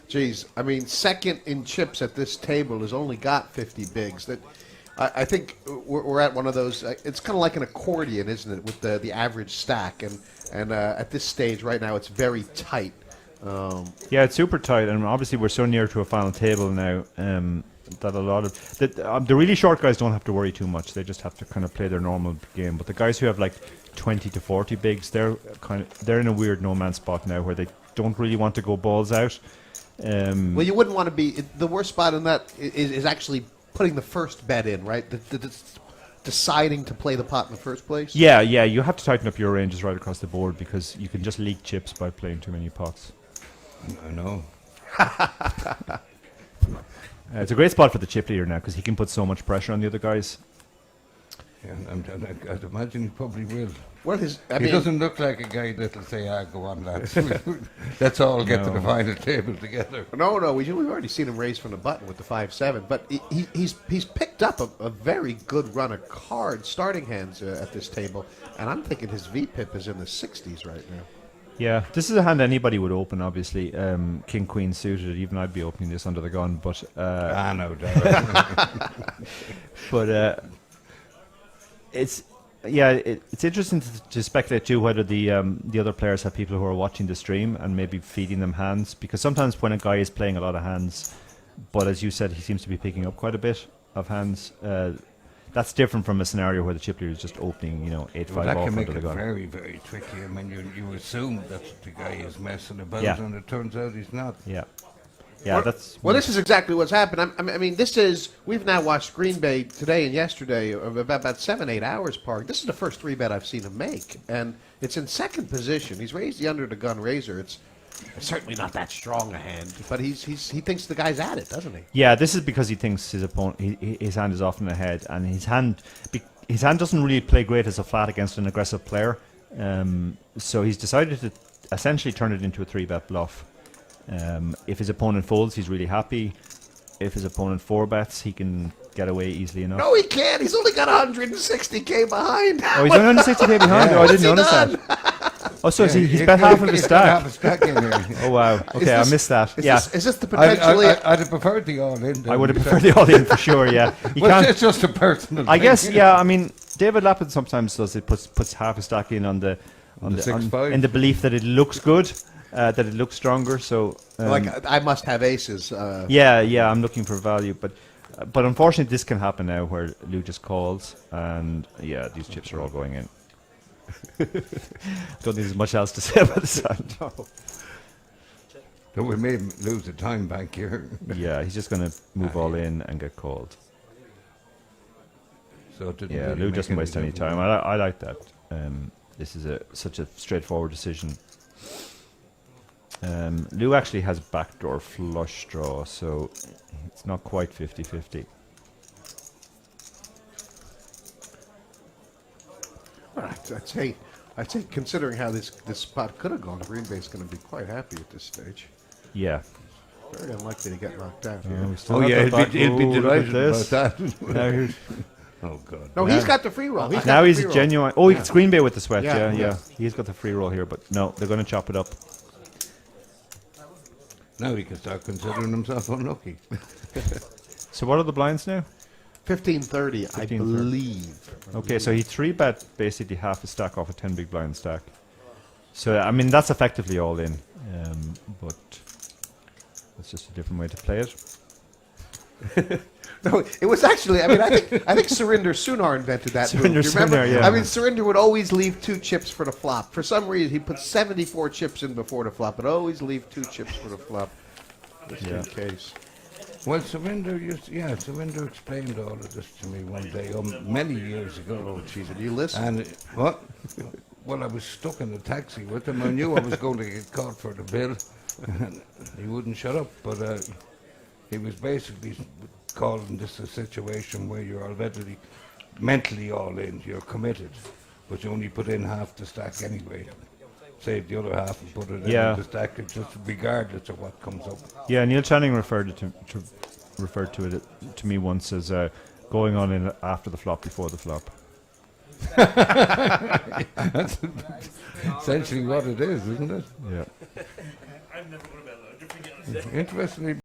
Geez, I mean, second in chips at this table has only got 50 bigs. That I think we're at one of those. It's kind of like an accordion, isn't it, with the average stack? And at this stage right now, it's very tight. Yeah, it's super tight, and obviously we're so near to a final table now that a lot of the really short guys don't have to worry too much. They just have to kind of play their normal game. But the guys who have like 20 to 40 bigs, they're in a weird no man's spot now where they don't really want to go balls out. Well, you wouldn't want to be. The worst spot in that is actually putting the first bet in, right? Deciding to play the pot in the first place. Yeah, you have to tighten up your ranges right across the board because you can just leak chips by playing too many pots. I know. It's a great spot for the chip leader now because he can put so much pressure on the other guys. Yeah, I'd imagine he probably will. Well, he doesn't look like a guy that'll say, go on, lads. Let's all get to the final table together. No, we've already seen him raise from the button with the 5-7, but he's picked up a very good run of cards, starting hands at this table, and I'm thinking his VPIP is in the 60s right now. Yeah, this is a hand anybody would open, obviously. King, Queen suited, even I'd be opening this under the gun, but... no doubt. But it's interesting to speculate too whether the other players have people who are watching the stream and maybe feeding them hands, because sometimes when a guy is playing a lot of hands, but as you said, he seems to be picking up quite a bit of hands. That's different from a scenario where the chip leader is just opening, 8-5 off under the gun. That can make it very, very tricky. I mean, you assume that the guy is messing about, and it turns out he's not. Yeah. Yeah, this is exactly what's happened. I mean, we've now watched Green Bay today and yesterday about 7-8 hours, Park. This is the first 3-bet I've seen him make, and it's in second position. He's raised the under the gun razor. It's certainly not that strong a hand, but he thinks the guy's at it, doesn't he? Yeah, this is because he thinks his opponent, his hand is often ahead, and his hand doesn't really play great as a flat against an aggressive player. So he's decided to essentially turn it into a 3-bet bluff. If his opponent folds, he's really happy. If his opponent 4-bets, he can get away easily enough. No, he can't. He's only got 160k behind. Oh, he's only 160k behind? Oh, I didn't notice that. Oh, so he's bet half of his stack. Oh, wow. Okay, I missed that. Is this the potential? I'd have preferred the all-in. I would have preferred the all-in for sure, yeah. It's just a personal I guess, yeah, I mean, David Lappin sometimes does it, puts half a stack in on the in the belief that it looks good. That it looks stronger, so I must have aces. Yeah, I'm looking for value, but unfortunately this can happen now where Lou just calls, and these chips are all going in. Don't think there's much else to say about this hand. So we may lose the time back here. Yeah, he's just going to move all in and get called. So Lou doesn't waste any time. I like that. This is such a straightforward decision. Lou actually has backdoor flush draw, so it's not quite 50-50. I'd say considering how this spot could have gone, Green Bay's going to be quite happy at this stage. Yeah. Very unlikely to get knocked out here. He'll be delighted about that. Oh, God. No, he's got the free roll. Now he's a genuine... Oh, it's Green Bay with the sweat, yeah. He's got the free roll here, but no, they're going to chop it up. Now he can start considering himself unlucky. So what are the blinds now? 15-30, I believe. Okay, so he 3-bet basically half a stack off a 10 big blind stack. So, I mean, that's effectively all in. But that's just a different way to play it. No, it was actually, I mean, I think Surinder Sunar invented that move. Surinder Sunar, yeah. I mean, Surinder would always leave 2 chips for the flop. For some reason, he put 74 chips in before the flop, but always leave 2 chips for the flop, just in case. Well, Surinder explained all of this to me one day, many years ago. Oh, jeez, did you listen? And what? Well, I was stuck in a taxi with him. I knew I was going to get caught for the bill. He wouldn't shut up, but he was basically calling this a situation where you're already mentally all in, you're committed, but you only put in half the stack anyway. Save the other half and put it in the stack, just regardless of what comes up. Yeah, Neil Channing referred to it to me once as going on in after the flop, before the flop. That's essentially what it is, isn't it? Yeah. I'm never going to bet. Interestingly,